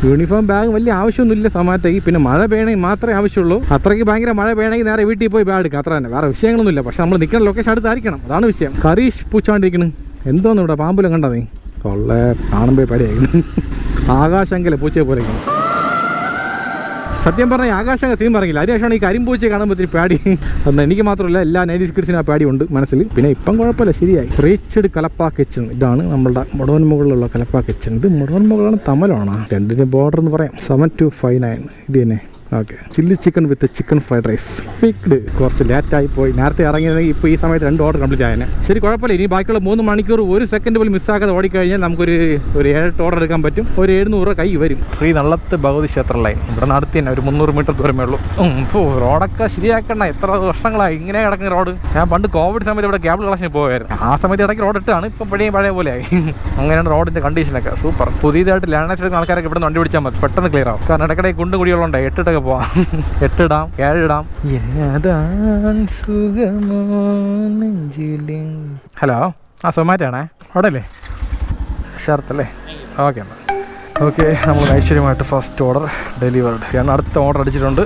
Uniform bag വലിയ ആവശ്യമൊന്നുമില്ല സൊമാറ്റോയ്ക്ക്. പിന്നെ മഴ പെയ്യണമെങ്കിൽ മാത്രമേ ആവശ്യമുള്ളൂ. അത്രയ്ക്ക് ഭയങ്കര മഴ പെയ്യണമെങ്കിൽ നേരെ വീട്ടിൽ പോയി ബാഗ് എടുക്കാം, അത്ര തന്നെ. വേറെ വിഷയങ്ങളൊന്നുമില്ല. പക്ഷെ നമ്മൾ നിൽക്കുന്ന ലൊക്കേഷൻ അടുത്തായിരിക്കണം, അതാണ് വിഷയം. കറീഷ് പൂച്ചാണ്ടിരിക്കണം. എന്തോന്ന് ഇവിടെ പാമ്പുലും കണ്ടാ നീ കൊള്ളേ, കാണുമ്പോൾ പേടിയായിരുന്നു. ആകാശങ്കലെ പൂച്ചയെ പോലെ. സത്യം പറഞ്ഞാൽ ആകാശങ്ക സീൻ പറഞ്ഞില്ല. അതിനുശേഷമാണ് ഈ കരിമ്പൂച്ചയെ കാണുമ്പോൾ ഇത്തിരി പേടി. അന്ന് എനിക്ക് മാത്രമല്ല, എല്ലാ 90s കിഡ്സിനും ആ പേടിയുണ്ട് മനസ്സിൽ. പിന്നെ ഇപ്പം കുഴപ്പമില്ല, ശരിയായി. Reached Kalappa kitchen. ഇതാണ് നമ്മളുടെ മുടവൻ മുകളിലുള്ള കലപ്പ കിച്ചൺ. ഇത് മുടവൻ മുകളാണ്, തമലാണ്. രണ്ടിൻ്റെ ബോർഡർ എന്ന് പറയാം. 7259 ഇത് തന്നെ. Okay, chilli chicken with chicken fried rice picked. കുറച്ച് ലേറ്റായി പോയി. നേരത്തെ ഇറങ്ങിയതെങ്കിൽ ഇപ്പോൾ ഈ സമയത്ത് 2 ഓർഡർ കംപ്ലീറ്റ് ആയനെ. ശരി, കുഴപ്പമില്ല. ഇനി ബാക്കിയുള്ള 3 മണിക്കൂർ 1 സെക്കൻഡ് പോലും മിസ്സാക്കാതെ ഓടിക്കഴിഞ്ഞാൽ നമുക്കൊരു 7-8 ഓർഡർ എടുക്കാൻ പറ്റും. ഒരു 700 രൂപ കൈ വരും. ശ്രീ നള്ളത്ത് ഭഗവതി ക്ഷേത്ര ലൈൻ ഇവിടെ നടത്തി തന്നെ ഒരു 300 മീറ്റർ ദൂരമേ ഉള്ളൂ. ഇപ്പോൾ റോഡൊക്കെ ശരിയാക്കണ്ട. എത്ര വർഷങ്ങളായി ഇങ്ങനെ കിടക്കുന്ന റോഡ്. ഞാൻ പണ്ട് കോവിഡ് സമയത്ത് ഇവിടെ കേബിൾ കളക്ഷൻ പോയായിരുന്നു. ആ സമയത്ത് ഇടയ്ക്ക് റോഡ് ഇട്ടാണ്. ഇപ്പം പഴയ പോലെ ആയി. അങ്ങനെയാണ് റോഡിൻ്റെ കണ്ടീഷനൊക്കെ. സൂപ്പർ. പുതിയതായിട്ട് ലേണേഴ്സ് എടുക്കുന്ന ആൾക്കാരൊക്കെ ഇവിടെ വണ്ടി പിടിച്ചാൽ മതി, പെട്ടെന്ന് ക്ലിയർ ആവും. കാരണം ഇടയ്ക്കിടെ കുണ്ടും കുടികളുണ്ട്. 8 പോവാം, 8 ഇടാം, 7 ഇടാം. ഹലോ, ആ സൊമാറ്റോ ആണേ, അവിടെ അല്ലേ ഷർത്തല്ലേ? ഓക്കെ എന്നാൽ ഓക്കെ, നമ്മൾ ഐശ്വര്യമായിട്ട് ഫസ്റ്റ് ഓർഡർ ഡെലിവേർഡ്. ഞാൻ അടുത്ത ഓർഡർ അടിച്ചിട്ടുണ്ട്.